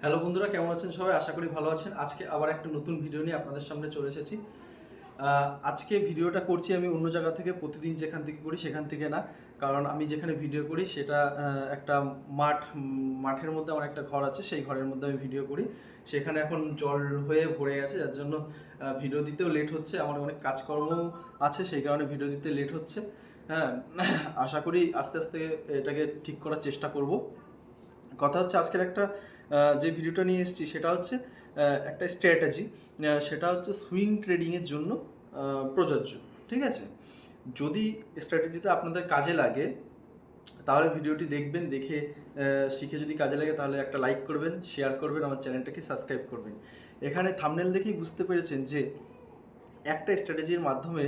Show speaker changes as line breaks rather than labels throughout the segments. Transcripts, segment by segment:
Hello বন্ধুরা, কেমন আছেন সবাই? আশা করি ভালো আছেন। আজকে আবার একটা নতুন ভিডিও নিয়ে আপনাদের সামনে চলে এসেছি। আজকে ভিডিওটা করছি আমি অন্য জায়গা থেকে, প্রতিদিন যেখান থেকে করি সেখান থেকে না। কারণ আমি যেখানে ভিডিও করি সেটা একটা মাঠের মধ্যে আমার একটা ঘর আছে, সেই ঘরের মধ্যে আমি ভিডিও করি। সেখানে এখন জল হয়ে ভরে গেছে, যার জন্য ভিডিও দিতেও লেট হচ্ছে। আমার অনেক কাজকর্ম আছে, সেই কারণে ভিডিও দিতে লেট হচ্ছে। হ্যাঁ, আশা করি আস্তে আস্তে এটাকে ঠিক করার চেষ্টা করব। কথা হচ্ছে আজকের একটা যে ভিডিওটা নিয়ে এসেছি সেটা হচ্ছে একটা স্ট্র্যাটেজি। সেটা হচ্ছে সুইং ট্রেডিংয়ের জন্য প্রযোজ্য। ঠিক আছে? যদি স্ট্র্যাটেজিটা আপনাদের কাজে লাগে তাহলে ভিডিওটি দেখবেন, দেখে শিখে যদি কাজে লাগে তাহলে একটা লাইক করবেন, শেয়ার করবেন, আমার চ্যানেলটাকে সাবস্ক্রাইব করবেন। এখানে থাম্বনেল দেখেই বুঝতে পেরেছেন যে একটা স্ট্র্যাটেজির মাধ্যমে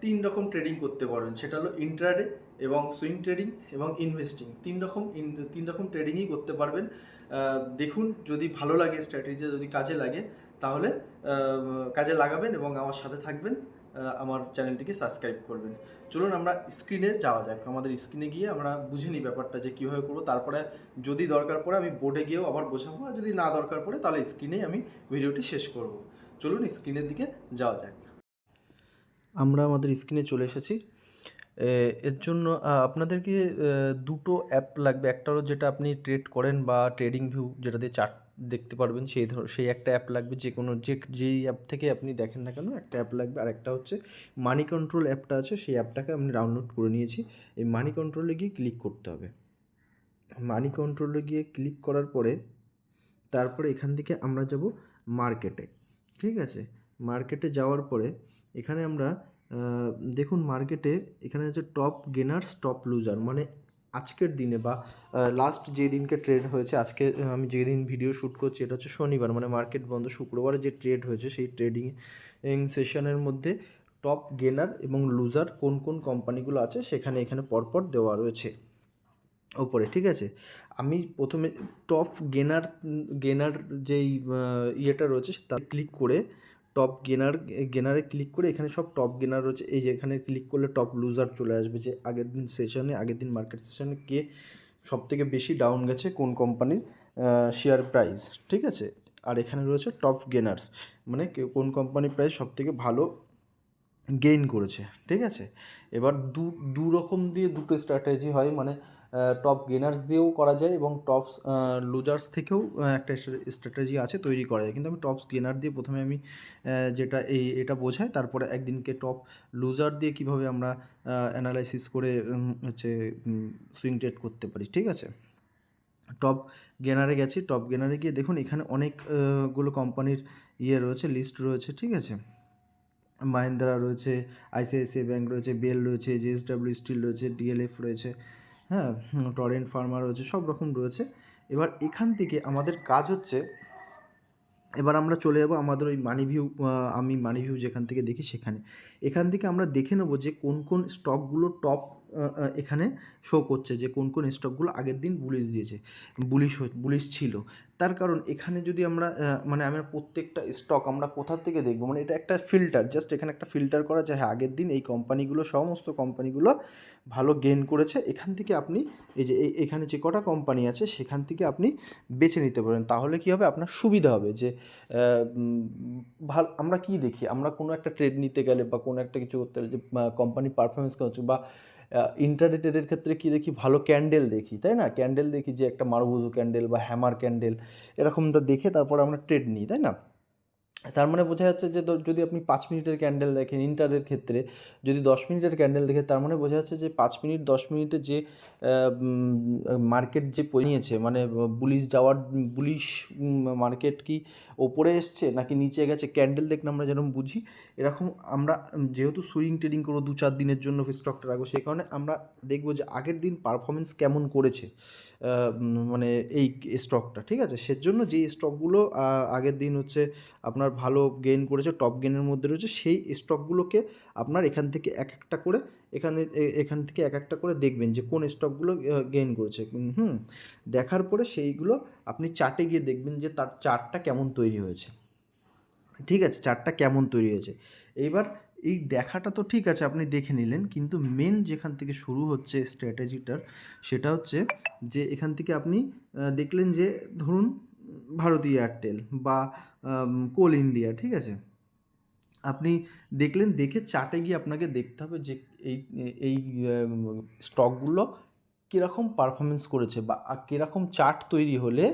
তিন রকম ট্রেডিং করতে পারবেন। সেটা হলো ইন্ট্রাডে এবং সুইং ট্রেডিং এবং ইনভেস্টিং। তিন রকম ট্রেডিংই করতে পারবেন। দেখুন, যদি ভালো লাগে স্ট্র্যাটেজি, যদি কাজে লাগে তাহলে কাজে লাগাবেন এবং আমার সাথে থাকবেন। আমার চ্যানেলটিকে সাবস্ক্রাইব করবেন। চলুন আমরা স্ক্রিনে যাওয়া যাক। আমাদের স্ক্রিনে গিয়ে আমরা বুঝে নিই ব্যাপারটা যে কীভাবে করবো। তারপরে যদি দরকার পড়ে আমি বোর্ডে গিয়েও আবার বোঝাবো, আর যদি না দরকার পড়ে তাহলে স্ক্রিনেই আমি ভিডিওটি শেষ করব। চলুন স্ক্রিনের দিকে যাওয়া যাক। আমরা আমাদের স্ক্রিনে চলে এসেছি। এর জন্য আপনাদেরকে দুটো অ্যাপ লাগবে। একটা হলো যেটা আপনি ট্রেড করেন বা ট্রেডিং ভিউ যেটা দিয়ে চার্ট দেখতে পারবেন, সেই একটা অ্যাপ লাগবে। যে কোনো যেই অ্যাপ থেকে আপনি দেখেন না কেন একটা অ্যাপ লাগবে। আর একটা হচ্ছে মানি কন্ট্রোল অ্যাপটা আছে, সেই অ্যাপটাকে আমি ডাউনলোড করে নিয়েছি। এই মানি কন্ট্রোলে গিয়ে ক্লিক করতে হবে। মানি কন্ট্রোলে গিয়ে ক্লিক করার পরে তারপরে এখান থেকে আমরা যাব মার্কেটে। ঠিক আছে? মার্কেটে যাওয়ার পরে এখানে আমরা দেখুন মার্কেটে এখানে হচ্ছে টপ গেনার্স টপ লুজার, মানে আজকের দিনে বা লাস্ট যে দিনকে ট্রেড হয়েছে, আজকে আমি যেদিন ভিডিও শ্যুট করছি এটা হচ্ছে শনিবার, মানে মার্কেট বন্ধ। শুক্রবারে যে ট্রেড হয়েছে সেই ট্রেডিং সেশনের মধ্যে টপ গেনার এবং লুজার কোন কোন কোম্পানিগুলো আছে এখানে পরপর দেওয়া রয়েছে ওপরে। ঠিক আছে? আমি প্রথমে টপ গেনার যেই ইয়েটা রয়েছে তাতে ক্লিক করে টপ গেনারে ক্লিক করে এখানে সব টপ গেনার রয়েছে। এই যে এখানে ক্লিক করলে টপ লুজার চলে আসবে, যে আগের দিন মার্কেট সেশনে কে সবথেকে বেশি ডাউন গেছে, কোন কোম্পানির শেয়ার প্রাইস। ঠিক আছে? আর এখানে রয়েছে টপ গেনার্স, মানে কোন কোম্পানির প্রাইস সবথেকে ভালো গেইন করেছে। ঠিক আছে? এবার দু রকম দিয়ে দুটো স্ট্র্যাটেজি হয়, মানে টপ গেনার্স দিয়েও করা যায় এবং টপ লুজার্স থেকেও একটা স্ট্র্যাটেজি আছে, তৈরি করা যায়। কিন্তু আমি টপ গেনার দিয়ে প্রথমে আমি যেটা এটা বোঝাই, তারপরে একদিনকে টপ লুজার দিয়ে কীভাবে আমরা অ্যানালাইসিস করে হচ্ছে সুইং ট্রেড করতে পারি। ঠিক আছে? টপ গেনারে গেছি। টপ গেনারে গিয়ে দেখুন এখানে অনেকগুলো কোম্পানির রয়েছে, লিস্ট রয়েছে। ঠিক আছে? মাহিন্দ্রা রয়েছে, আইসিআইসিআই ব্যাঙ্ক রয়েছে, বেল রয়েছে, জেএসডব্লিউ স্টিল রয়েছে, ডিএলএফ রয়েছে, হ্যাঁ, টরেন্ট ফার্মা রয়েছে, সব রকম রয়েছে। এবার এখান থেকে আমাদের কাজ হচ্ছে, এবার আমরা চলে যাবো আমাদের ওই আমি মানি ভিউ যেখান থেকে দেখি সেখানে। এখান থেকে আমরা দেখে নেবো যে কোন কোন স্টকগুলো টপ এখানে শো করছে, যে কোন কোন স্টকগুলো আগের দিন বুলিশ ছিল। তার কারণ এখানে যদি আমরা মানে আমরা প্রত্যেকটা স্টক আমরা কোথা থেকে দেখবো, মানে এটা একটা ফিল্টার, জাস্ট এখানে একটা ফিল্টার করা যায়। হ্যাঁ, আগের দিন এই সমস্ত কোম্পানিগুলো ভালো গেইন করেছে। এখান থেকে আপনি এই যে এখানে যে কটা কোম্পানি আছে সেখান থেকে আপনি বেছে নিতে পারেন। তাহলে কী হবে, আপনার সুবিধা হবে। যে আমরা কি দেখি, আমরা কোনো একটা ট্রেড নিতে গেলে বা কোনো একটা কিছু করতে গেলে যে কোম্পানির পারফরমেন্স কেমন হচ্ছে, বা ইন্টারডে ট্রেডের ক্ষেত্রে কী দেখি, ভালো ক্যান্ডেল দেখি, তাই না? ক্যান্ডেল দেখি, যে একটা মারুবুজু ক্যান্ডেল বা হ্যামার ক্যান্ডেল, এরকমটা দেখে তারপর আমরা ট্রেড নিই, তাই না? তার মানে বোঝা যাচ্ছে যে যদি আপনি 5 মিনিটের ক্যান্ডেল দেখেন ইন্টারডের ক্ষেত্রে, যদি 10 মিনিটের ক্যান্ডেল দেখেন, তার মানে বোঝা যাচ্ছে যে 5 মিনিট 10 মিনিটে যে মার্কেট যে নিয়েছে, মানে বুলিশ মার্কেট কি ওপরে এসছে নাকি নিচে গেছে, ক্যান্ডেল দেখলে আমরা যেরকম বুঝি, এরকম আমরা যেহেতু সুইং ট্রেডিং করবো 2-4 দিনের জন্য স্টকটা রাখবো, সেই কারণে আমরা দেখবো যে আগের দিন পারফরমেন্স কেমন করেছে মানে এই স্টকটা। ঠিক আছে? সেজন্য যেই স্টকগুলো আগের দিন হচ্ছে আপনার ভালো গেইন করেছে, টপ গেইনের মধ্যে রয়েছে, সেই স্টকগুলোকে আপনার এখান থেকে এক একটা করে এখান থেকে এক একটা করে দেখবেন যে কোন স্টকগুলো গেইন করেছে। দেখার পরে সেইগুলো আপনি চার্টে গিয়ে দেখবেন যে তার চার্টটা কেমন তৈরি হয়েছে। ঠিক আছে? চার্টটা কেমন তৈরি হয়েছে। এইবার এই দেখাটা তো ঠিক আছে, আপনি দেখে নিলেন, কিন্তু মেন যেখান থেকে শুরু হচ্ছে স্ট্র্যাটেজিটার, সেটা হচ্ছে যে এখান থেকে আপনি দেখলেন যে ধরুন ভারতী এয়ারটেল বা কোল ইন্ডিয়া, ঠিক আছে? আপনি দেখলেন, দেখে চার্টে গিয়ে আপনাকে দেখতে হবে যে এই এই স্টকগুলো কীরকম পারফরমেন্স করেছে বা কীরকম চার্ট তৈরি হলে,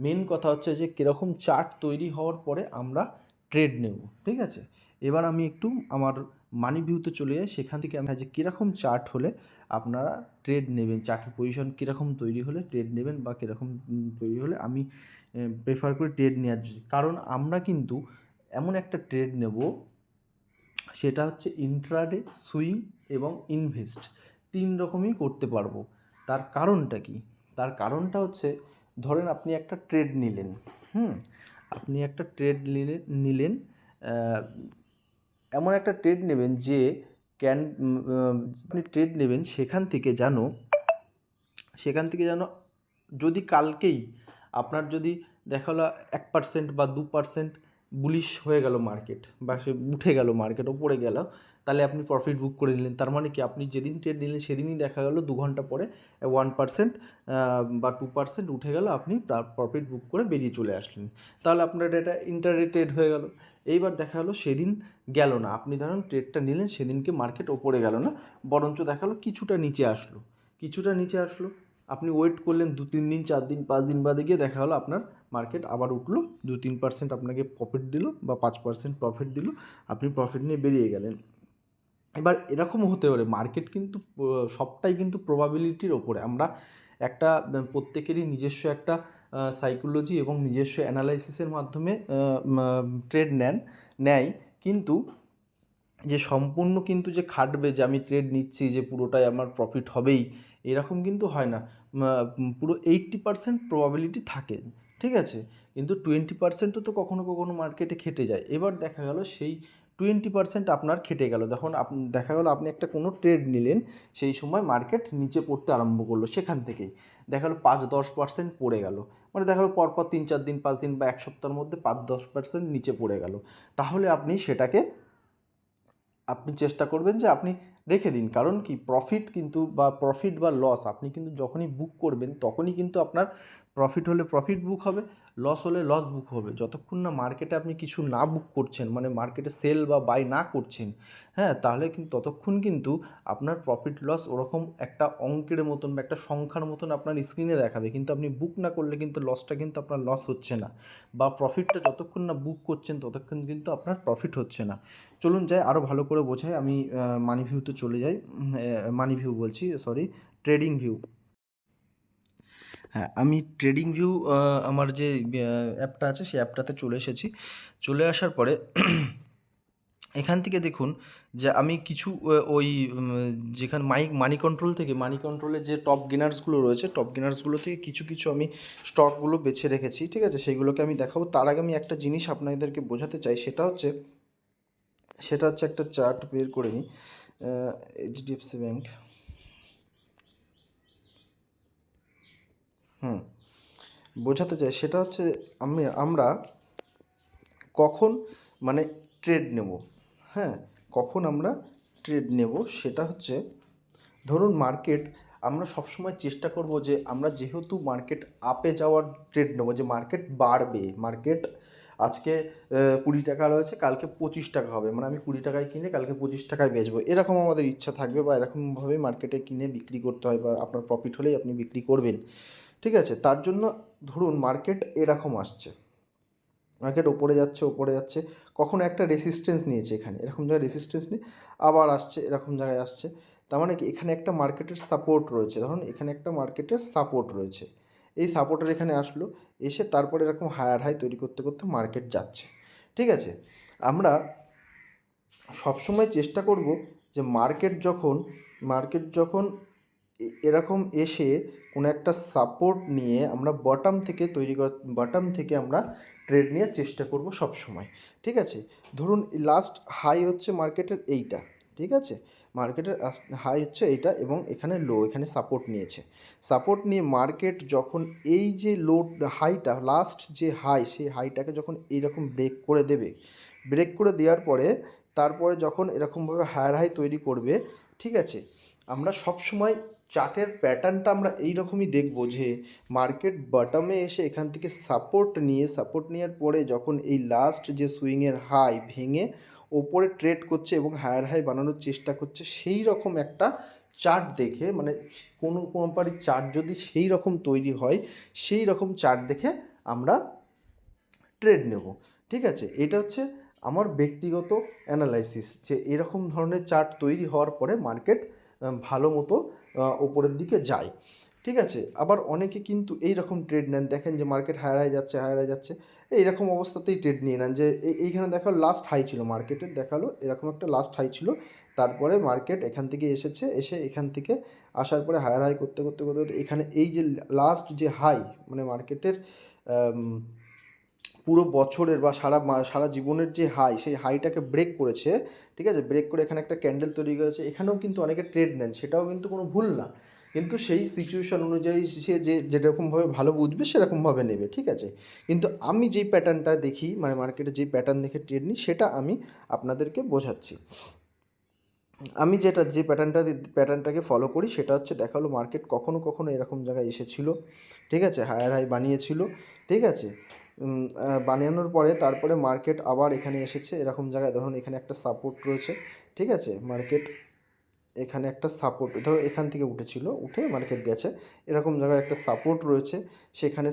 মেন কথা হচ্ছে যে কীরকম চার্ট তৈরি হওয়ার পরে আমরা ট্রেড নেব, ঠিক আছে? এবার আমি একটু আমার মানি ভিউতে চলে যাই, সেখান থেকে আমি যে কীরকম চার্ট হলে আপনারা ট্রেড নেবেন, চার্টের পজিশন কীরকম তৈরি হলে ট্রেড নেবেন বা কীরকম তৈরি হলে আমি প্রেফার করি ট্রেড নেওয়ার জন্য। কারণ আমরা কিন্তু এমন একটা ট্রেড নেব, সেটা হচ্ছে ইন্ট্রাডে, সুইং এবং ইনভেস্ট, 3 রকমই করতে পারবো। তার কারণটা কি? তার কারণটা হচ্ছে, ধরেন আপনি একটা ট্রেড নিলেন, আপনি একটা ট্রেড নিলেন এমন একটা ট্রেড নেবেন যে আপনি ট্রেড নেবেন সেখান থেকে যেন যদি কালকেই আপনার যদি দেখা হলো 1% বা 2% বুলিশ হয়ে গেল মার্কেট, বা সে উঠে গেল মার্কেট, ওপরে গেল, তাহলে আপনি প্রফিট বুক করে নিলেন। তার মানে কি, আপনি যেদিন ট্রেড নিলেন সেদিনই দেখা গেল 2 ঘন্টা পরে 1% বা 2% উঠে গেল, আপনি তার প্রফিট বুক করে বেরিয়ে চলে আসলেন। তাহলে আপনার এটা ইন্টারডে ট্রেড হয়ে গেল। এইবার দেখা হলো সেদিন গেল না, আপনি ধরুন ট্রেডটা নিলেন, সেদিনকে মার্কেট ওপরে গেল না, বরঞ্চ দেখা হলো কিছুটা নিচে আসলো, আপনি ওয়েট করলেন 2-3 দিন, 4 দিন, 5 দিন বাদে গিয়ে দেখা হলো আপনার মার্কেট আবার উঠলো, 2-3% আপনাকে প্রফিট দিল বা 5% প্রফিট দিল, আপনি প্রফিট নিয়ে বেরিয়ে গেলেন। এবার এরকমও হতে পারে, মার্কেট কিন্তু সবটাই কিন্তু প্রবাবিলিটির ওপরে। আমরা একটা প্রত্যেকেরই নিজস্ব একটা সাইকোলজি এবং নিজস্ব অ্যানালাইসিসের মাধ্যমে ট্রেড নেয়, কিন্তু যে সম্পূর্ণ কিন্তু যে খাটবে, যে আমি ট্রেড নিচ্ছি যে পুরোটাই আমার প্রফিট হবেই, এরকম কিন্তু হয় না। পুরো 80% প্রবাবিলিটি থাকে, ঠিক আছে? কিন্তু 20%ও তো কখনো কখনো মার্কেটে খেটে যায়। এবার দেখা গেল সেই 20% আপনার খেটে গেল, তখন দেখা গেল আপনি একটা কোনো ট্রেড নিলেন, সেই সময় মার্কেট নিচে পড়তে আরম্ভ করলো, সেখান থেকেই দেখা গেলো 5-10% পড়ে গেল, মানে দেখা গেলো পরপর 3-4 দিন, 5 দিন বা এক সপ্তাহের মধ্যে 5-10% নিচে পড়ে গেল। তাহলে আপনি সেটাকে চেষ্টা করবেন যে আপনি রেখে দিন। কারণ কি, প্রফিট বা লস আপনি কিন্তু যখনই বুক করবেন, তখনই কিন্তু আপনার প্রফিট হলে প্রফিট বুক হবে, লস হলে লস বুক হবে। যতক্ষণ না মার্কেটে আপনি কিছু না বুক করছেন, মানে মার্কেটে সেল বা বাই না করছেন, তাহলে কিন্তু ততক্ষণ কিন্তু আপনার প্রফিট লস ওরকম একটা অঙ্কের মতন বা একটা সংখ্যার মতন আপনার স্ক্রিনে দেখাবে, কিন্তু আপনি বুক না করলে কিন্তু লসটা কিন্তু আপনার লস হচ্ছে না, বা প্রফিটটা যতক্ষণ না বুক করছেন ততক্ষণ কিন্তু আপনার প্রফিট হচ্ছে না। চলুন যাই, আরও ভালো করে বোঝাই, আমি মানি ভিউতে চলে যাই। মানি ভিউ বলছি, সরি, ট্রেডিং ভিউ। হ্যাঁ, আমি ট্রেডিং ভিউ আমার যে অ্যাপটা আছে সেই অ্যাপটাতে চলে এসেছি। চলে আসার পরে এখান থেকে দেখুন যে আমি কিছু ওই যেখানে মানি কন্ট্রোল থেকে, মানি কন্ট্রোলের যে টপ গেনার্সগুলো রয়েছে, টপ গেনার্সগুলো থেকে কিছু আমি স্টকগুলো বেছে রেখেছি, ঠিক আছে? সেইগুলোকে আমি দেখাবো। তার আগে আমি একটা জিনিস আপনাদেরকে বোঝাতে চাই, সেটা হচ্ছে একটা চার্ট বের করে নিই। এইচডিএফসি ব্যাংক, বোঝাতে চাই সেটা হচ্ছে আমরা কখন মানে ট্রেড নেব, কখন আমরা ট্রেড নেব, সেটা হচ্ছে, ধরুন মার্কেট, আমরা সবসময় চেষ্টা করব যে আমরা যেহেতু মার্কেট আপে যাওয়ার ট্রেড নেবো, যে মার্কেট বাড়বে, মার্কেট আজকে 20 টাকা রয়েছে, কালকে 25 টাকা হবে, মানে আমি 20 টাকায় কিনে কালকে 25 টাকায় বেচবো, এরকম আমাদের ইচ্ছা থাকবে, বা এরকমভাবে মার্কেটে কিনে বিক্রি করতে হয়, বা আপনার প্রফিট হলেই আপনি বিক্রি করবেন, ঠিক আছে? তার জন্য ধরুন মার্কেট এরকম আসছে, মার্কেট ওপরে যাচ্ছে, কখনো একটা রেসিস্টেন্স নিয়েছে, এখানে এরকম জায়গায় রেসিস্টেন্স নিয়ে আবার আসছে, এরকম জায়গায় আসছে, তার মানে কি এখানে একটা মার্কেটের সাপোর্ট রয়েছে, ধরুন এখানে একটা মার্কেটের সাপোর্ট রয়েছে, এই সাপোর্টের এখানে আসলো, এসে তারপরে এরকম হায়ার হাই তৈরি করতে করতে মার্কেট যাচ্ছে, ঠিক আছে? আমরা সবসময় চেষ্টা করব যে মার্কেট যখন এরকম এসে কোনো একটা সাপোর্ট নিয়ে আমরা বটম থেকে আমরা ট্রেড নেওয়ার চেষ্টা করব সব সময়, ঠিক আছে? ধরুন লাস্ট হাই হচ্ছে মার্কেটের এইটা, ঠিক আছে? মার্কেটের হাই হচ্ছে এইটা, এবং এখানে লো, এখানে সাপোর্ট নিয়ে মার্কেট যখন এই যে লো হাইটা, লাস্ট যে হাই, সেই হাইটাকে যখন এইরকম ব্রেক করে দেওয়ার পরে, তারপরে যখন এরকমভাবে হায়ার হাই তৈরি করবে, ঠিক আছে? আমরা সব সময় চার্টের প্যাটার্নটা আমরা এই রকমই দেখব যে মার্কেট বটমে এসে এখান থেকে সাপোর্ট নেওয়ার পরে যখন এই লাস্ট যে সুইংয়ের হাই ভেঙে ওপরে ট্রেড করছে এবং হায়ার হাই বানানোর চেষ্টা করছে, সেই রকম একটা চার্ট দেখে, মানে কোনো কোম্পানির চার্ট যদি সেই রকম তৈরি হয়, সেই রকম চার্ট দেখে আমরা ট্রেড নেব। ঠিক আছে, এটা হচ্ছে আমার ব্যক্তিগত অ্যানালাইসিস যে এরকম ধরনের চার্ট তৈরি হওয়ার পরে মার্কেট ভালো মতো ওপরের দিকে যায়। ঠিক আছে, আবার অনেকে কিন্তু এই রকম ট্রেড নেন, দেখেন যে মার্কেট হায়ার হাই যাচ্ছে, এইরকম অবস্থাতেই ট্রেড নিয়ে নেন যে এইখানে দেখালো লাস্ট হাই ছিল মার্কেটের, দেখালো এরকম একটা লাস্ট হাই ছিল, তারপরে মার্কেট এখান থেকে এসে এখান থেকে আসার পরে হায়ার হাই করতে করতে করতে করতে এখানে এই যে লাস্ট যে হাই, মানে মার্কেটের পুরো বছরের বা সারা জীবনের যে হাই, সেই হাইটাকে ব্রেক করেছে। ঠিক আছে, ব্রেক করে এখানে একটা ক্যান্ডেল তৈরি করেছে, এখানেও কিন্তু অনেকে ট্রেড নেন, সেটাও কিন্তু কোনো ভুল না, কিন্তু সেই সিচুয়েশন অনুযায়ী সে যেরকমভাবে ভালো বুঝবে সেরকমভাবে নেবে। ঠিক আছে, কিন্তু আমি যেই প্যাটার্নটা দেখি, মানে মার্কেটে যেই প্যাটার্ন দেখে ট্রেড নিই, সেটা আমি আপনাদেরকে বোঝাচ্ছি। আমি যে প্যাটার্নটাকে ফলো করি সেটা হচ্ছে, দেখালো মার্কেট কখনো কখনো এরকম জায়গায় এসেছিলো, ঠিক আছে, হায়ার হাই বানিয়েছিল, ঠিক আছে, বানানোর পরে তারপরে মার্কেট আবার এখানে এসেছে এরকম জায়গায়, ধরুন এখানে একটা সাপোর্ট রয়েছে, ঠিক আছে, মার্কেট এখানে একটা সাপোর্ট, ধরো এখান থেকে উঠে মার্কেট গেছে, এরকম জায়গায় একটা সাপোর্ট রয়েছে, সেখানে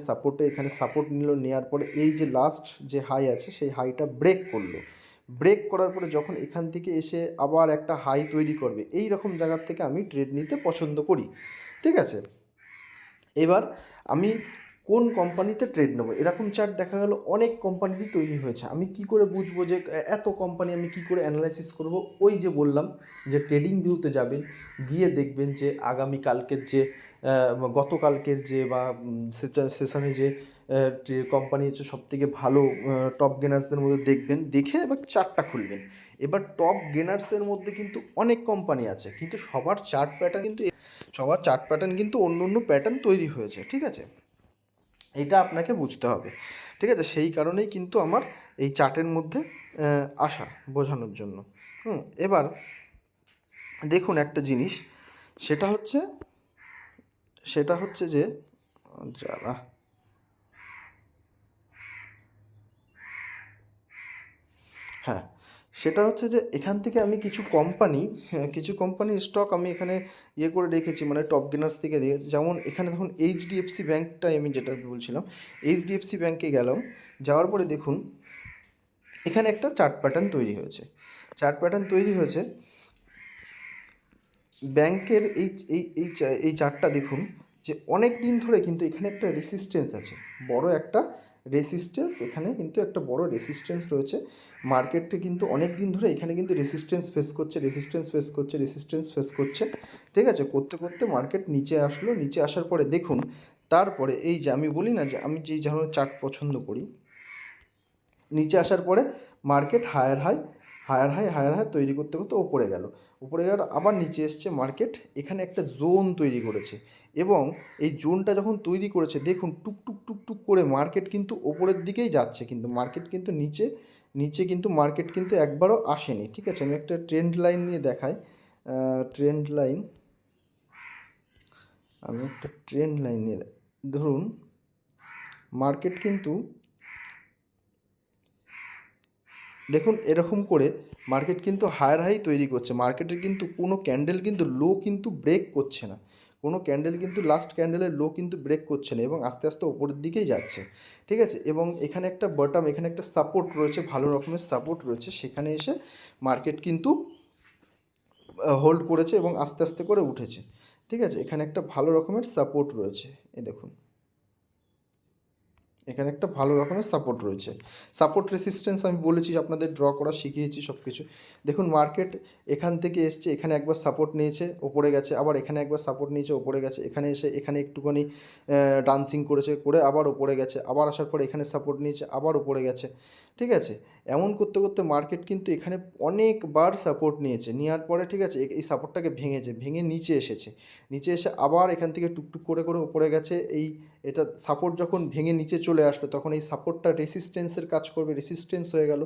এখানে সাপোর্ট নেওয়ার পরে এই যে লাস্ট যে হাই আছে সেই হাইটা ব্রেক করার পরে যখন এখান থেকে এসে আবার একটা হাই তৈরি করবে, এই রকম জায়গার থেকে আমি ট্রেড নিতে পছন্দ করি। ঠিক আছে, এবার আমি কোন কোম্পানিতে ট্রেড নেবো, এরকম চার্ট দেখা গেল অনেক কোম্পানিরই তৈরি হয়েছে, আমি কি করে বুঝবো যে এত কোম্পানি, আমি কি করে অ্যানালাইসিস করব? ওই যে বললাম যে ট্রেডিং ভিউতে যাবেন, গিয়ে দেখবেন যে আগামীকালকের যে গতকালকের যে বা সেশনে যে কোম্পানি হচ্ছে সবথেকে ভালো টপ গেনার্সদের মধ্যে দেখবেন, দেখে এবার চার্টটা খুলবেন। এবার টপ গেনার্সের মধ্যে কিন্তু অনেক কোম্পানি আছে, কিন্তু সবার চার্ট প্যাটার্ন কিন্তু অন্য অন্য প্যাটার্ন তৈরি হয়েছে। ঠিক আছে, এটা আপনাকে বুঝতে হবে। ঠিক আছে, সেই কারণেই কিন্তু আমার এই চার্টের মধ্যে আসা বোঝানোর জন্য। এবার দেখুন একটা জিনিস, সেটা হচ্ছে যে যারা হ্যাঁ, সেটা হচ্ছে যে এখান থেকে আমি কিছু কোম্পানির স্টক আমি এখানে করে রেখেছি, মানে টপ গেনার্স থেকে দিয়ে, যেমন এখানে দেখুন এইচডিএফসি ব্যাঙ্কটাই আমি যেটা বলছিলাম, এইচডিএফসি ব্যাঙ্কে গেলাম, যাওয়ার পরে দেখুন এখানে একটা চার্ট প্যাটার্ন তৈরি হয়েছে ব্যাংকের এই চার্টটা দেখুন, যে অনেক দিন ধরে কিন্তু এখানে একটা রেসিস্টেন্স আছে, এখানে কিন্তু একটা বড় রেসিস্টেন্স রয়েছে। মার্কেটে কিন্তু অনেক দিন ধরে এখানে কিন্তু রেসিস্টেন্স ফেস করছে। ঠিক আছে, করতে করতে মার্কেট নিচে আসার পরে দেখুন, তারপরে এই যে আমি বলি না যে আমি যেই ধরনের চার্ট পছন্দ করি, নিচে আসার পরে মার্কেট হায়ার হাই তৈরি করতে করতে ওপরে গেল, আবার নিচে এসছে মার্কেট, এখানে একটা জোন তৈরি করেছে, এবং এই জোনটা যখন তৈরি করেছে দেখুন টুক করে মার্কেট কিন্তু ওপরের দিকেই যাচ্ছে, কিন্তু মার্কেট কিন্তু নিচে কিন্তু মার্কেট কিন্তু একবারও আসেনি। ঠিক আছে, আমি একটা ট্রেন্ড লাইন নিয়ে দেখাই, ধরুন মার্কেট কিন্তু দেখুন এরকম করে মার্কেট কিন্তু হায়ার হাই তৈরি করছে, মার্কেটের কিন্তু কোনো ক্যান্ডেল কিন্তু লো কিন্তু ব্রেক করছে না, লাস্ট ক্যান্ডেলের লো কিন্তু ব্রেক করছে না, এবং আস্তে আস্তে ওপরের দিকেই যাচ্ছে। ঠিক আছে, এবং এখানে একটা বটম, এখানে একটা সাপোর্ট রয়েছে, ভালো রকমের সাপোর্ট রয়েছে, সেখানে এসে মার্কেট কিন্তু হোল্ড করেছে এবং আস্তে আস্তে করে উঠেছে। ঠিক আছে, এখানে একটা ভালো রকমের সাপোর্ট রয়েছে, দেখুন এখানে একটা ভালো রকমের সাপোর্ট রেসিস্ট্যান্স আমি বলেছি, আপনাদের ড্র করা শিখিয়েছি সব কিছু। দেখুন মার্কেট এখান থেকে এসছে, এখানে একবার সাপোর্ট নিয়েছে ওপরে গেছে, আবার এখানে একবার সাপোর্ট নিয়েছে ওপরে গেছে, এখানে এসে এখানে একটুখানি ডান্সিং করে আবার ওপরে গেছে, আবার আসার পরে এখানে সাপোর্ট নিয়েছে আবার ওপরে গেছে। ঠিক আছে, এমন করতে করতে মার্কেট কিন্তু এখানে অনেকবার সাপোর্ট নিয়েছে, নেওয়ার পরে ঠিক আছে এই সাপোর্টটাকে ভেঙে নিচে এসে আবার এখান থেকে টুকটুক করে ওপরে গেছে। এটা সাপোর্ট যখন ভেঙে নিচে চলে আসলো, তখন এই সাপোর্টটা রেসিস্ট্যান্সের কাজ করবে, রেসিস্ট্যান্স হয়ে গেল,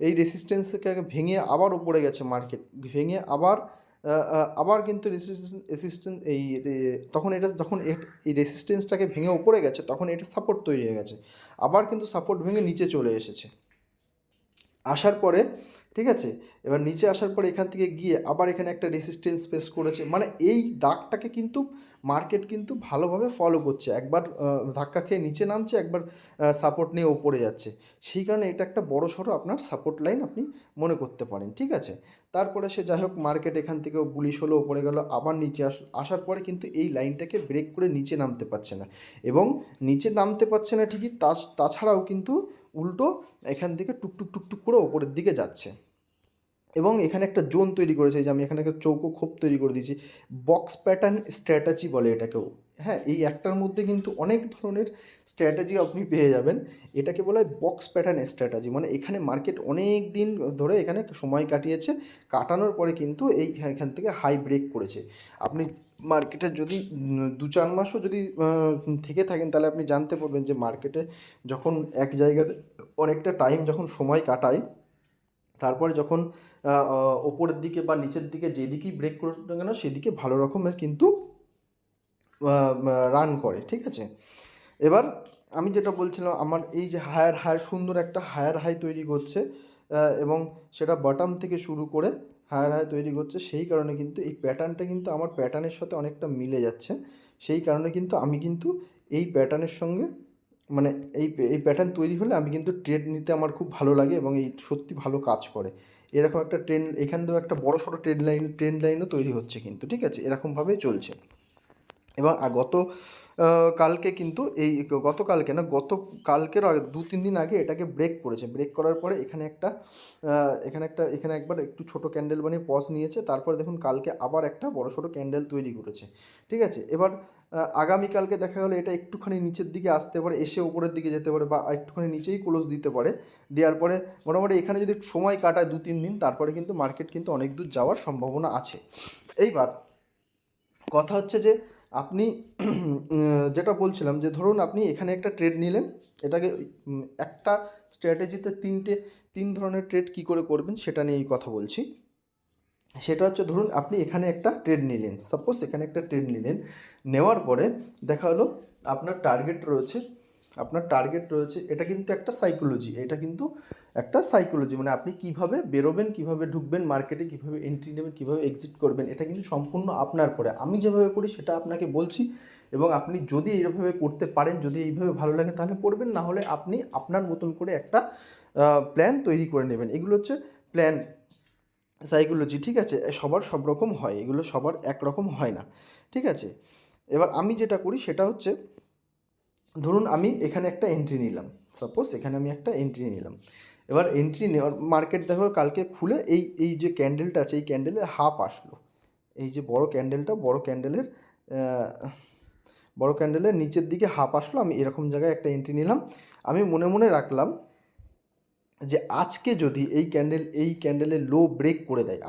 এই রেসিস্ট্যান্সকে ভেঙে আবার উপরে গেছে মার্কেট, ভেঙে আবার
আবার কিন্তু রেসিস্ট্যান্স তখন এটা যখন এই রেসিস্ট্যান্সটাকে ভেঙে উপরে গেছে, তখন এটা সাপোর্ট তৈরি হয়ে গেছে, আবার কিন্তু সাপোর্ট ভেঙে নিচে চলে এসেছে। আসার পরে ঠিক আছে, এবার নিচে আসার পরে এখান থেকে গিয়ে আবার এখানে একটা রেসিস্ট্যান্স ফেস করেছে, মানে এই দাগটাকে কিন্তু মার্কেট কিন্তু ভালোভাবে ফলো করছে, একবার ধাক্কা খেয়ে নিচে নামছে, একবার সাপোর্ট নিয়ে ওপরে যাচ্ছে। সেই কারণে এটা একটা বড় সড়ো আপনার সাপোর্ট লাইন আপনি মনে করতে পারেন, ঠিক আছে। তারপরে সে যাই হোক মার্কেট এখান থেকেও বুলিশ হলো, ওপরে গেল, আবার নিচে আসলো, আসার পরে কিন্তু এই লাইনটাকে ব্রেক করে নিচে নামতে পারছে না, এবং নিচে নামতে পারছে না ঠিকই, তাছাড়াও কিন্তু উল্টো এখান থেকে টুকটুক টুকটুক করে ওপরের দিকে যাচ্ছে, এবং এখানে একটা জোন তৈরি করেছে, যে আমি এখানে একটা চৌকো খোপ তৈরি করে দিয়েছি, বক্স প্যাটার্ন স্ট্র্যাটাজি বলে এটাকেও। হ্যাঁ, এই একটার মধ্যে কিন্তু অনেক ধরনের স্ট্র্যাটাজি আপনি পেয়ে যাবেন। এটাকে বলা হয় বক্স প্যাটার্ন স্ট্র্যাটাজি, মানে এখানে মার্কেট অনেক দিন ধরে এখানে সময় কাটিয়েছে, কাটানোর পরে কিন্তু এখান থেকে হাই ব্রেক করেছে। আপনি মার্কেটে যদি 2-4 মাসও যদি থেকে থাকেন, তাহলে আপনি জানতে পারবেন যে মার্কেটে যখন এক জায়গাতে অনেকটা টাইম যখন সময় কাটায়, তারপরে যখন ওপরের দিকে বা নিচের দিকে যেদিকেই ব্রেক করুক না কেন, সেদিকে ভালো রকমের কিন্তু রান করে, ঠিক আছে। এবার আমি যেটা বলছিলাম, আমার এই যে হায়ার হায়ার সুন্দর একটা হায়ার হাই তৈরি করছে, এবং সেটা বটম থেকে শুরু করে হায়ার হাই তৈরি করছে, সেই কারণে কিন্তু এই প্যাটার্নটা কিন্তু আমার প্যাটার্নের সাথে অনেকটা মিলে যাচ্ছে। সেই কারণে কিন্তু আমি কিন্তু এই প্যাটার্নের সঙ্গে, মানে এই প্যাটার্ন তৈরি হলে আমি কিন্তু ট্রেড নিতে আমার খুব ভালো লাগে, এবং এই সত্যি ভালো কাজ করে। এরকম একটা ট্রেন্ড এখান থেকেও একটা বড় সড়ো ট্রেন্ড লাইনও তৈরি হচ্ছে কিন্তু, ঠিক আছে, এরকমভাবেই চলছে। এবং কালকে কিন্তু গতকালকে না, গতকালকেরও আগে 2-3 দিন আগে এটাকে ব্রেক করেছে, ব্রেক করার পরে এখানে একবার একটু ছোটো ক্যান্ডেল বানিয়ে পজ নিয়েছে, তারপরে দেখুন কালকে আবার একটা বড় সড়ো ক্যান্ডেল তৈরি করেছে, ঠিক আছে। এবার আগামীকালকে দেখা গেলো এটা একটুখানি নিচের দিকে আসতে পারে, এসে উপরের দিকে যেতে পারে, বা একটুখানি নিচেই ক্লোজ দিতে পারে, দেওয়ার পরে মোটামুটি এখানে যদি সময় কাটায় 2-3 দিন, তারপরে কিন্তু মার্কেট কিন্তু অনেক দূর যাওয়ার সম্ভাবনা আছে। এইবার কথা হচ্ছে যে আপনি যেটা বলছিলাম, যে ধরুন আপনি এখানে একটা ট্রেড নিলেন, এটাকে একটা স্ট্র্যাটেজিতে তিন ধরনের ট্রেড কী করে করবেন সেটা নিয়েই কথা বলছি। সেটা হচ্ছে, ধরুন আপনি এখানে একটা ট্রেড নিলেন, সাপোজ এখানে একটা ট্রেড নিলেন, নেওয়ার পরে দেখা হলো আপনার টার্গেট রয়েছে, এটা কিন্তু একটা সাইকোলজি, এটা কিন্তু একটা সাইকোলজি, মানে আপনি কিভাবে বেরোবেন, কিভাবে ঢুকবেন মার্কেটে, কিভাবে এন্ট্রি নেবেন, কিভাবে এক্সিট করবেন, এটা কিন্তু সম্পূর্ণ আপনার পরে। আমি যেভাবে করি সেটা আপনাকে বলছি, এবং আপনি যদি এইভাবে করতে পারেন, যদি এইভাবে ভালো লাগে তাহলে করবেন, না হলে আপনি আপনার মতন করে একটা প্ল্যান তৈরি করে নেবেন। এগুলো হচ্ছে প্ল্যান সাইকোলজি, ঠিক আছে। সবার সব রকম হয়, এগুলো সবার একরকম হয় না, ঠিক আছে। এবার আমি যেটা করি সেটা হচ্ছে, ধরুন আমি এখানে একটা এন্ট্রি নিলাম, সাপোজ এখানে আমি একটা এন্ট্রি নিলাম। এবার এন্ট্রি নেওয়ার মার্কেট দেখো কালকে খুলে এই যে ক্যান্ডেলটা আছে, এই ক্যান্ডেলের হাফ আসলো, এই যে বড় ক্যান্ডেলের নিচের দিকে হাফ আসলো, আমি এরকম জায়গায় একটা এন্ট্রি নিলাম। আমি মনে মনে রাখলাম যে আজকে যদি এই ক্যান্ডেলের লো ব্রেক করে দেয়,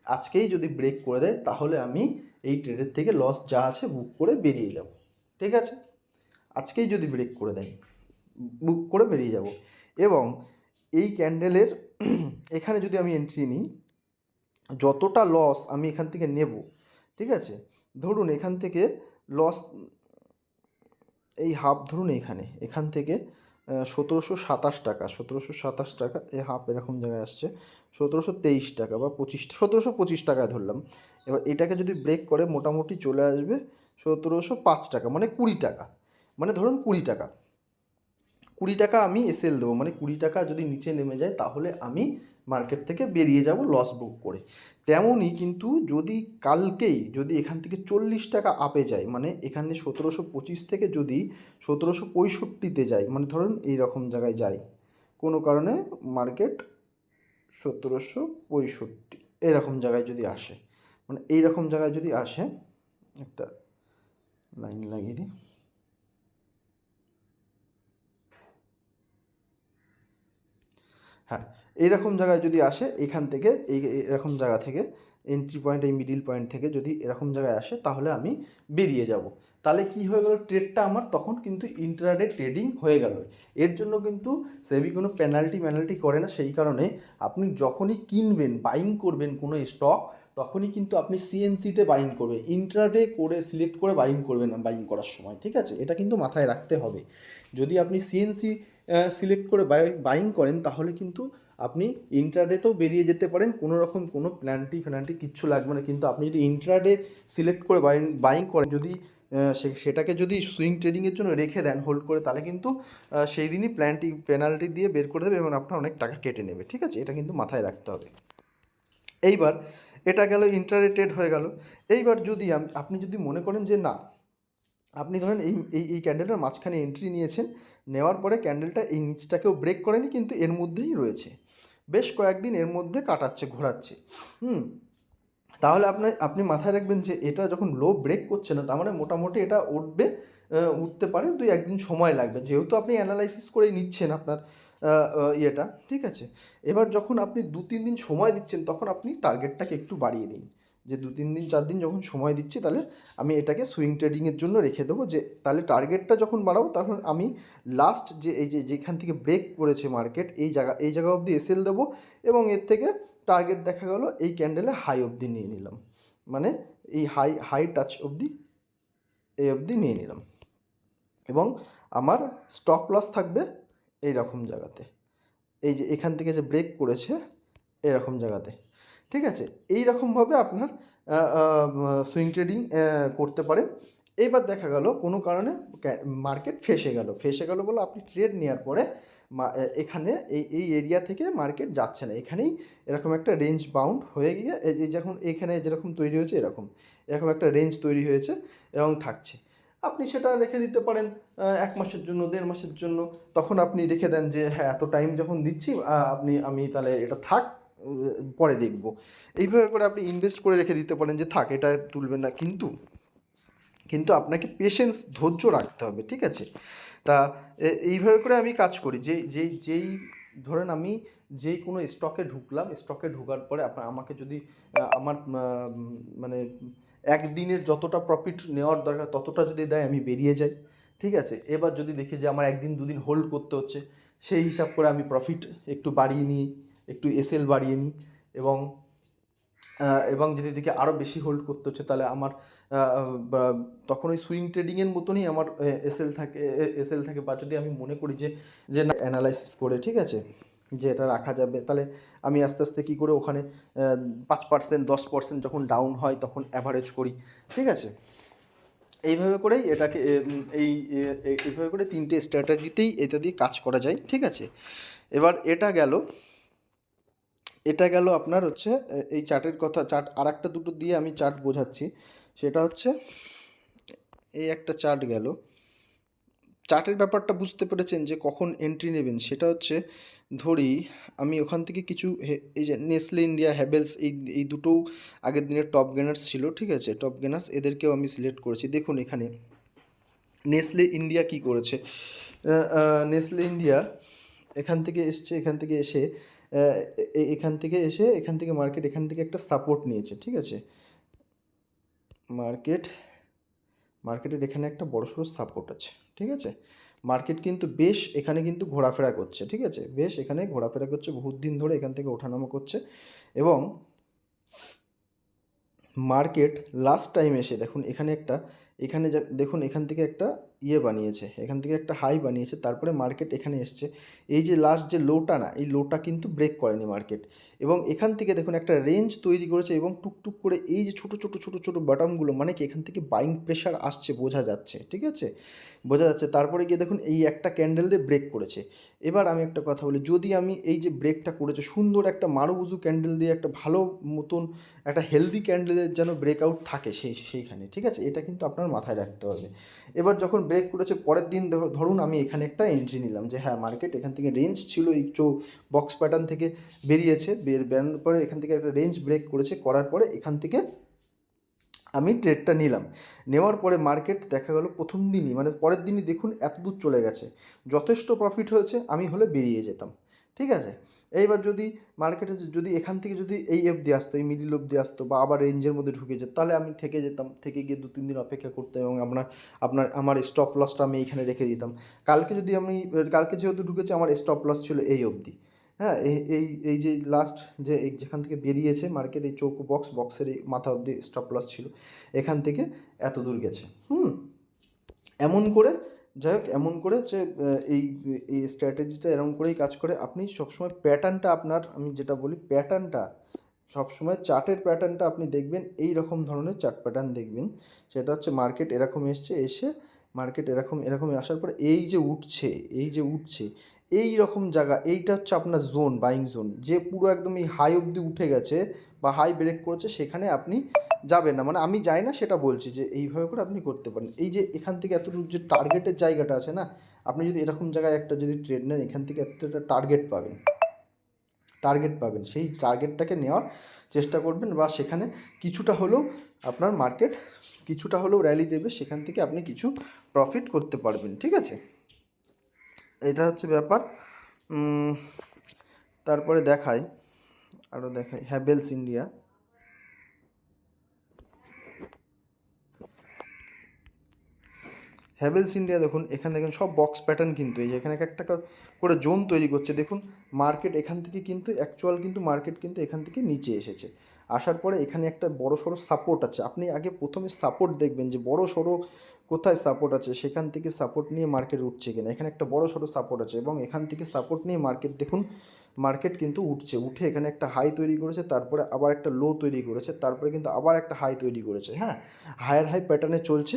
আজকেই যদি ব্রেক করে দেয়, তাহলে আমি এই ট্রেডের থেকে লস যা আছে বুক করে বেরিয়ে যাব, ঠিক আছে। আজকেই যদি ব্রেক করে দেয়, বুক করে বেরিয়ে যাব। এবং এই ক্যান্ডেলের এখানে যদি আমি এন্ট্রি নিই, যতটা লস আমি এখান থেকে নেব, ঠিক আছে, ধরুন এখান থেকে লস এই হাফ, ধরুন এখান থেকে 1727 টাকা এই হাফ এরকম জায়গায় আসছে, 1723 টাকা বা 1725 টাকায় ধরলাম। এবার এটাকে যদি ব্রেক করে মোটামুটি চলে আসবে 1705 টাকা, মানে 20 টাকা, মানে ধরুন 20 টাকা, 20 টাকা আমি এসএল দেবো, মানে 20 টাকা যদি নিচে নেমে যায় তাহলে আমি মার্কেট থেকে বেরিয়ে যাব লস বুক করে। তেমনই কিন্তু যদি এখান থেকে 40 টাকা আপে যায়, মানে এখানে 1725 থেকে যদি 1765-তে যায়, মানে ধরুন এইরকম জায়গায় যায়, কোনো কারণে মার্কেট 1765 এরকম জায়গায় যদি আসে, মানে এইরকম জায়গায় যদি আসে, একটা লাইন লাগিয়ে দিই, হ্যাঁ, এইরকম জায়গায় যদি আসে, এখান থেকে এরকম জায়গা থেকে এন্ট্রি পয়েন্ট, এই মিডিল পয়েন্ট থেকে যদি এরকম জায়গায় আসে, তাহলে আমি বেরিয়ে যাব। তাহলে কি হয়ে গেল, ট্রেডটা আমার তখন কিন্তু ইন্ট্রাডে ট্রেডিং হয়ে গেল। এর জন্য কিন্তু সেবি কোনো পেনাল্টি করে না। সেই কারণে আপনি যখনই কিনবেন, বাইং করবেন কোনো স্টক, তখনই কিন্তু আপনি সিএনসিতে বাইং করবেন, ইন্ট্রাডে করে সিলেক্ট করে বাইং করবেন না বাইং করার সময়, ঠিক আছে? এটা কিন্তু মাথায় রাখতে হবে। যদি আপনি সিএনসি সিলেক্ট করে বাইং করেন তাহলে কিন্তু আপনি ইন্ট্রাডেতেও বেরিয়ে যেতে পারেন, কোনো রকম কোনো ফ্যানাল্টি কিচ্ছু লাগবে না। কিন্তু আপনি যদি ইন্ট্রাডে সিলেক্ট করে বাইং করেন, যদি সেটাকে যদি সুইং ট্রেডিংয়ের জন্য রেখে দেন হোল্ড করে, তাহলে কিন্তু সেই দিনই পেনাল্টি দিয়ে বের করে দেবে এবং আপনার অনেক টাকা কেটে নেবে, ঠিক আছে? এটা কিন্তু মাথায় রাখতে হবে। এইবার এটা গেল ইন্টারেটেড হয়ে গেল। এইবার যদি আপনি যদি মনে করেন যে না, আপনি ধরেন এই ক্যান্ডেলটার মাঝখানে এন্ট্রি নিয়েছেন, নেওয়ার পরে ক্যান্ডেলটা এই নিচটাকেও ব্রেক করেনি, কিন্তু এর মধ্যেই রয়েছে, বেশ কয়েকদিন এর মধ্যে কাটাচ্ছে, ঘোরাচ্ছে, তাহলে আপনি মাথায় রাখবেন যে এটা যখন লো ব্রেক করছে না, তার মানে মোটামুটি এটা উঠবে, উঠতে পারে, 2-1 দিন সময় লাগবে, যেহেতু আপনি অ্যানালাইসিস করে নিচ্ছেন আপনার ইয়েটা, ঠিক আছে? এবার যখন আপনি 2-3 দিন সময় দিচ্ছেন, তখন আপনি টার্গেটটাকে একটু বাড়িয়ে দিন, যে 2-3 দিন 4 দিন যখন সময় দিচ্ছি, তাহলে আমি এটাকে সুইং ট্রেডিংয়ের জন্য রেখে দেবো, যে তাহলে টার্গেটটা যখন বাড়াবো তখন আমি লাস্ট যে এই যেখান থেকে ব্রেক করেছে মার্কেট, এই জায়গা অবধি এসএল দেবো, এবং এর থেকে টার্গেট দেখা গেলো এই ক্যান্ডেলে হাই অবধি নিয়ে নিলাম, মানে এই হাই টাচ অবধি, এই অবধি নিয়ে নিলাম, এবং আমার স্টপ লস থাকবে এই রকম জায়গাতে, এই যে এখান থেকে যে ব্রেক করেছে এরকম জায়গাতে, ঠিক আছে? এই রকমভাবে আপনার সুইং ট্রেডিং করতে পারেন। এবার দেখা গেল কোনো কারণে মার্কেট ফেসে গেল বলে আপনি ট্রেড নেওয়ার পরে এখানে এই এরিয়া থেকে মার্কেট যাচ্ছে না, এখানেই এরকম একটা রেঞ্জ বাউন্ড হয়ে গিয়ে এই যখন এখানে যেরকম তৈরি হয়েছে এরকম একটা রেঞ্জ তৈরি হয়েছে, এরকম থাকছে। আপনি সেটা রেখে দিতে পারেন 1 মাসের জন্য, 1.5 মাসের জন্য। তখন আপনি রেখে দেন যে হ্যাঁ, এত টাইম যখন দিচ্ছি আমি তাহলে এটা থাক, পরে দেখব। এইভাবে করে আপনি ইনভেস্ট করে রেখে দিতে পারেন যে থাক, এটা তুলবেন না, কিন্তু আপনাকে পেশেন্স, ধৈর্য রাখতে হবে, ঠিক আছে? তা এইভাবে করে আমি কাজ করি, যেই ধরেন আমি যেই কোনো স্টকে ঢুকলাম, স্টকে ঢোকার পরে আমাকে যদি আমার মানে একদিনের যতটা প্রফিট নেওয়ার দরকার ততটা যদি দেয়, আমি বেরিয়ে যাই, ঠিক আছে? এবার যদি দেখি যে আমার 1-2 দিন হোল্ড করতে হচ্ছে, সেই হিসাব করে আমি প্রফিট একটু বাড়িয়ে নিই, একটু এসএল বাড়িয়ে নিই, এবং যদি দেখি আরও বেশি হোল্ড করতে হচ্ছে, তাহলে আমার তখন ওই সুইং ট্রেডিংয়ের মতনই আমার এসএল থাকে, বা যদি আমি মনে করি যে না, অ্যানালাইসিস করে, ঠিক আছে, যে এটা রাখা যাবে, তাহলে আমি আস্তে আস্তে কী করে ওখানে 5%, 10% যখন ডাউন হয় তখন অ্যাভারেজ করি, ঠিক আছে? এইভাবে করেই এটাকে এইভাবে করে 3টে স্ট্র্যাটেজিতেই এটা দিয়ে কাজ করা যায়, ঠিক আছে? এবার এটা গেল আপনার হচ্ছে এই চার্টের কথা। চার্ট আর একটা দুটো দিয়ে আমি চার্ট বোঝাচ্ছি। সেটা হচ্ছে এই একটা চার্ট গেল। চার্টের ব্যাপারটা বুঝতে পেরেছেন যে কখন এন্ট্রি নেবেন, সেটা হচ্ছে ধরি আমি ওখান থেকে কিছু এই যে নেসলে ইন্ডিয়া, হ্যাভেলস, এই দুটোও আগের দিনের টপ গেনার্স ছিল, ঠিক আছে? টপ গেনার্স, এদেরকেও আমি সিলেক্ট করেছি। দেখুন এখানে নেসলে ইন্ডিয়া কি করেছে। নেসলে ইন্ডিয়া এখান থেকে এসছে, এখান থেকে মার্কেট এখান থেকে একটা সাপোর্ট নিয়েছে, ঠিক আছে? মার্কেটের এখানে একটা বড়সড় সাপোর্ট আছে, ঠিক আছে? মার্কেট কিন্তু বেশ এখানে কিন্তু ঘোরাফেরা করছে, ঠিক আছে? বেশ এখানে ঘোরাফেরা করছে, বহুত দিন ধরে এখান থেকে ওঠানামা করছে, এবং মার্কেট লাস্ট টাইম এসে দেখুন দেখুন এখান থেকে একটা বানিয়েছে, এখান থেকে একটা হাই বানিয়েছে, তারপরে মার্কেট এখানে এসছে। এই যে লাস্ট যে লোটা না, এই লোটা কিন্তু ব্রেক করেনি মার্কেট, এবং এখান থেকে দেখুন একটা রেঞ্জ তৈরি করেছে, এবং টুকটুক করে এই যে ছোটো ছোটো বাটামগুলো, মানে কি এখান থেকে বাইং প্রেশার আসছে, বোঝা যাচ্ছে, ঠিক আছে? তারপরে গিয়ে দেখুন এই একটা ক্যান্ডেল দিয়ে ব্রেক করেছে। এবার আমি একটা কথা বলি, যদি আমি এই যে ব্রেকটা করেছে, সুন্দর একটা মারুবুজু ক্যান্ডেল দিয়ে একটা ভালো মতন একটা হেলদি ক্যান্ডেলের যেন ব্রেকআউট থাকে সেইখানে, ঠিক আছে? এটা কিন্তু আপনার মাথায় রাখতে হবে। এবার যখন ব্রেক করেছে, পরের দিন ধরুন আমি এখানে একটা এন্ট্রি নিলাম, যে হ্যাঁ, মার্কেট এখান থেকে রেঞ্জ ছিল, এই বক্স প্যাটার্ন থেকে বেরিয়েছে, বেরানোর পরে এখান থেকে একটা রেঞ্জ ব্রেক করার পরে এখান থেকে আমি ট্রেডটা নিলাম। নেওয়ার পরে মার্কেট দেখা গেল প্রথম দিনই, মানে পরের দিনই দেখুন এত দূর চলে গেছে, যথেষ্ট প্রফিট হয়েছে, আমি হলে বেরিয়ে যেতাম, ঠিক আছে? এইবার যদি মার্কেটে যদি এখান থেকে যদি এই অবধি আসতো, এই মিডিল অবধি আসতো, বা আবার রেঞ্জের মধ্যে ঢুকে যেত, তাহলে আমি থেকে যেতাম, থেকে গিয়ে 2-3 দিন অপেক্ষা করতাম, এবং আমার স্টপ লসটা আমি এইখানে রেখে দিতাম। কালকে যেহেতু ঢুকেছে, আমার স্টপ লস ছিল এই অবধি, হ্যাঁ, এই এই এই যে লাস্ট যে এই যেখান থেকে বেরিয়েছে মার্কেট, এই চৌকো বক্সের এই মাথা অবধি স্টপ লস ছিল, এখান থেকে এত দূর গেছে। এমন করে, যাই হোক, এমন করে যে এই এই স্ট্র্যাটেজিটা এরকম করেই কাজ করে। আপনি সবসময় প্যাটার্নটা আপনার, আমি যেটা বলি প্যাটার্নটা সবসময়, চার্টের প্যাটার্নটা আপনি দেখবেন এই রকম ধরনের চার্ট প্যাটার্ন দেখবেন। সেটা হচ্ছে মার্কেট এরকম এসে মার্কেট এরকম এরকম আসার পরে এই যে উঠছে, এই যে উঠছে এই রকম জায়গা, এইটা হচ্ছে আপনার জোন, বাইং জোন, যে পুরো একদম এই হাই অবধি উঠে গেছে বা হাই ব্রেক করেছে, সেখানে আপনি যাবেন না। মানে আমি যাই না সেটা বলছি, যে এইভাবে করে আপনি করতে পারেন। এই যে এখান থেকে এতটুকু যে টার্গেটের জায়গাটা আছে না, আপনি যদি এরকম জায়গায় একটা যদি ট্রেড নেন, এখান থেকে এতটা টার্গেট পাবেন, সেই টার্গেটটাকে নেওয়ার চেষ্টা করবেন, বা সেখানে কিছুটা হলেও আপনার মার্কেট কিছুটা হলেও র্যালি দেবে, সেখান থেকে আপনি কিছু প্রফিট করতে পারবেন। ঠিক আছে, এটা হচ্ছে ব্যাপার। তারপরে দেখাই হ্যাভেলস ইন্ডিয়া। হ্যাভেলস ইন্ডিয়া দেখুন, এখানে দেখুন সব বক্স প্যাটার্ন, কিন্তু এই যে এখানে একটা করে জোন তৈরি করছে। দেখুন মার্কেট এখান থেকে কিন্তু অ্যাকচুয়াল কিন্তু মার্কেট কিন্তু এখান থেকে নিচে এসেছে, আসার পরে এখানে একটা বড় সড়ো সাপোর্ট আছে। আপনি আগে প্রথমে সাপোর্ট দেখবেন যে বড় সড়ো কোথায় সাপোর্ট আছে, সেখান থেকে সাপোর্ট নিয়ে মার্কেট উঠছে কিনা। এখানে একটা বড় সড়ো সাপোর্ট আছে এবং এখান থেকে সাপোর্ট নিয়ে মার্কেট দেখুন, মার্কেট কিন্তু উঠে এখানে একটা হাই তৈরি করেছে, তারপরে আবার একটা লো তৈরি করেছে, তারপরে কিন্তু আবার একটা হাই তৈরি করেছে। হ্যাঁ, হায়ার হাই প্যাটার্নে চলছে।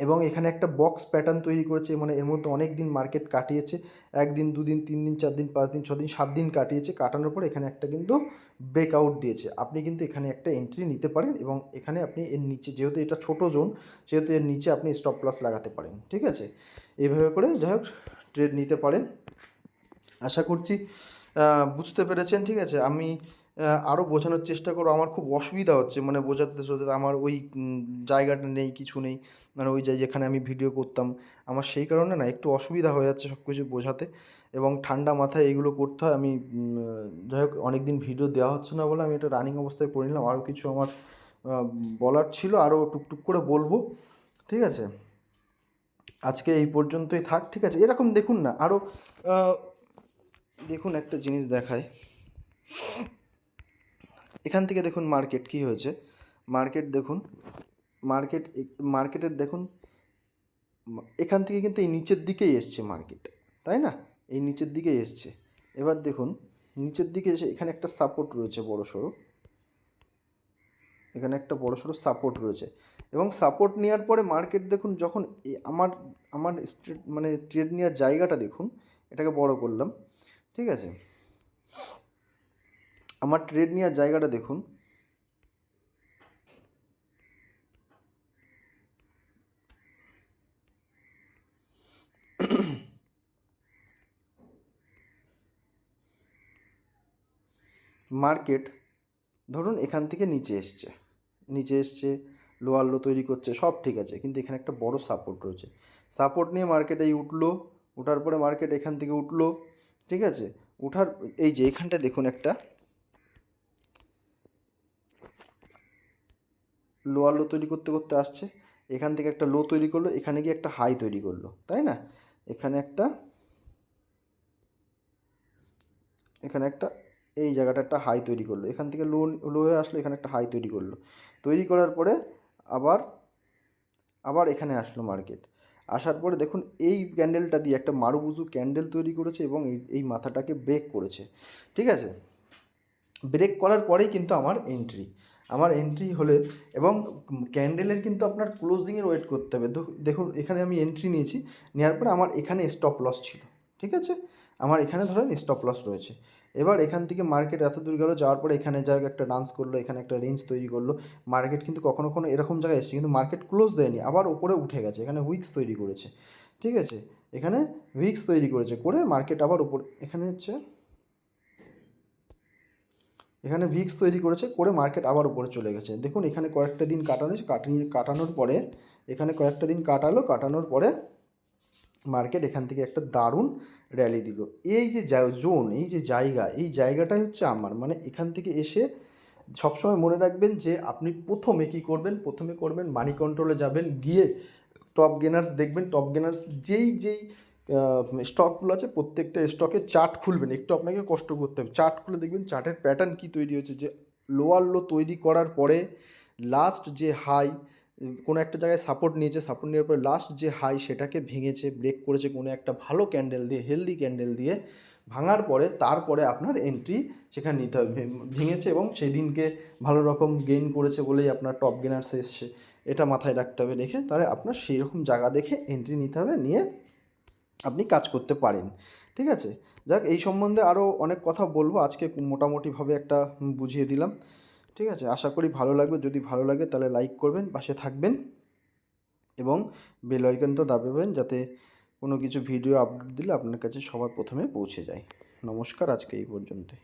এবং এখানে একটা বক্স প্যাটার্ন তৈরি করেছে, মানে এর মধ্যে অনেক দিন মার্কেট কাটিয়েছে, 1 দিন 2 দিন 3 দিন 4 দিন 5 দিন 6 দিন 7 দিন কাটিয়েছে। কাটানোর পর এখানে একটা কিন্তু ব্রেকআউট দিয়েছে। আপনি কিন্তু এখানে একটা এন্ট্রি নিতে পারেন এবং এখানে আপনি এর নিচে, যেহেতু এটা ছোটো জোন, সেহেতু এর নিচে আপনি স্টপ লস লাগাতে পারেন। ঠিক আছে, এইভাবে করে যাই হোক ট্রেড নিতে পারেন। আশা করছি বুঝতে পেরেছেন। ঠিক আছে, আমি আরও বোঝানোর চেষ্টা করব। আমার খুব অসুবিধা হচ্ছে, মানে বোঝাতে আমার ওই জায়গাটা নেই, কিছু নেই, মানে ওই যেখানে আমি ভিডিও করতাম, আমার সেই কারণে না একটু অসুবিধা হয়ে যাচ্ছে সব কিছু বোঝাতে, এবং ঠান্ডা মাথায় এইগুলো করতে হয়। আমি যাই হোক অনেক দিন ভিডিও দেওয়া হচ্ছে না বলে আমি এটা রানিং অবস্থায় করে নিলাম। আরও কিছু আমার বলার ছিল, আরও টুকটুক করে বলবো। ঠিক আছে, আজকে এই পর্যন্তই থাক। ঠিক আছে, এরকম দেখুন না আরও, দেখুন একটা জিনিস দেখায়। এখান থেকে দেখুন মার্কেট কী হয়েছে, মার্কেট দেখুন, মার্কেটের দেখুন এখান থেকে কিন্তু এই নিচের দিকেই এসছে মার্কেট, তাই না? এই নিচের দিকেই এসছে। এবার দেখুন নিচের দিকে এসে এখানে একটা সাপোর্ট রয়েছে বড় সড়ো, এখানে একটা বড় সড়ো সাপোর্ট রয়েছে, এবং সাপোর্ট নেওয়ার পরে মার্কেট দেখুন যখন আমার আমার মানে ট্রেড নেওয়ার জায়গাটা দেখুন, এটাকে বড় করলাম। ঠিক আছে, আমার ট্রেড নেওয়ার জায়গাটা দেখুন, মার্কেট ধরুন এখান থেকে নিচে এসছে, লোয়ার লো তৈরি করছে, সব ঠিক আছে, কিন্তু এখানে একটা বড় সাপোর্ট রয়েছে। সাপোর্ট নিয়ে মার্কেট এই উঠলো, ওঠার পরে মার্কেট এখান থেকে উঠলো। ঠিক আছে, উঠার এই যে এখানটা দেখুন একটা লোয়ার লো তৈরি করতে করতে আসছে, এখান থেকে একটা লো তৈরি করলো, এখানে গিয়ে একটা হাই তৈরি করলো, তাই না? এখানে একটা এই জায়গাটা একটা হাই তৈরি করলো, এখান থেকে লো হয়ে আসলো, এখানে একটা হাই তৈরি করলো, তৈরি করার পরে আবার আবার এখানে আসলো মার্কেট, আসার পরে দেখুন এই ক্যান্ডেলটা দিয়ে একটা মারুবুজু ক্যান্ডেল তৈরি করেছে এবং এই মাথাটাকে ব্রেক করেছে। ঠিক আছে, ব্রেক করার পরেই কিন্তু আমার এন্ট্রি হলে, এবং ক্যান্ডেলের কিন্তু আপনার ক্লোজিংয়ের ওয়েট করতে হবে। দেখুন এখানে আমি এন্ট্রি নিয়েছি, নেওয়ার পরে আমার এখানে স্টপ লস ছিল। ঠিক আছে, আমার এখানে ধরেন স্টপ লস রয়েছে। এবার এখান থেকে মার্কেট এত দূর গেল, যাওয়ার পরে এখানে জায়গা একটা ডান্স করলো, এখানে একটা রেঞ্জ তৈরি করলো। মার্কেট কিন্তু কখনো এরকম জায়গায় এসেছে, কিন্তু মার্কেট ক্লোজ দেয়নি, আবার ওপরে উঠে গেছে, এখানে উইক্স তৈরি করেছে। ঠিক আছে, এখানে উইক্স তৈরি করেছে, করে মার্কেট আবার উপর, এখানে ভিক্স তৈরি করেছে, করে মার্কেট আবার উপরে চলে গেছে। দেখুন এখানে কয়েকটা দিন কাটানোর পরে, এখানে কয়েকটা দিন কাটানোর পরে মার্কেট এখান থেকে একটা দারুণ র্যালি দিল। এই যে জোন, এই জায়গাটাই হচ্ছে আমার, মানে এখান থেকে এসে সবসময় মনে রাখবেন যে আপনি প্রথমে কী করবেন, মানি কন্ট্রোলে যাবেন, গিয়ে টপ গেনার্স দেখবেন, টপ গেনার্স যেই স্টকগুলো আছে প্রত্যেকটা স্টকে চার্ট খুলবেন, একটু আপনাকে কষ্ট করতে হবে। চার্ট খুলে দেখবেন চার্টের প্যাটার্ন কী তৈরি হয়েছে, যে লোয়ার লো তৈরি করার পরে লাস্ট যে হাই, কোনো একটা জায়গায় সাপোর্ট নিয়েছে, সাপোর্ট নেওয়ার পরে লাস্ট যে হাই সেটাকে ভেঙেছে, ব্রেক করেছে কোনো একটা ভালো ক্যান্ডেল দিয়ে, হেলদি ক্যান্ডেল দিয়ে। ভাঙার পরে তারপরে আপনার এন্ট্রি সেখানে নিতে হবে। ভেঙেছে এবং সেই দিনকে ভালো রকম গেইন করেছে বলেই আপনার টপ গেনার্স এসছে, এটা মাথায় রাখতে হবে। রেখে তাহলে আপনার সেই রকম জায়গা দেখে এন্ট্রি নিতে হবে, নিয়ে আপনি কাজ করতে পারেন। ঠিক আছে, যাক এই সম্বন্ধে আরও অনেক কথা বলবো, আজকে মোটামুটিভাবে একটা বুঝিয়ে দিলাম। ঠিক আছে, আশা করি ভালো লাগবে। যদি ভালো লাগে তাহলে লাইক করবেন, পাশে থাকবেন এবং বেল আইকনটা দাবাবেন, যাতে কোনো কিছু ভিডিও আপলোড দিলে আপনার কাছে সবার প্রথমে পৌঁছে যায়। নমস্কার, আজকে এই পর্যন্তই।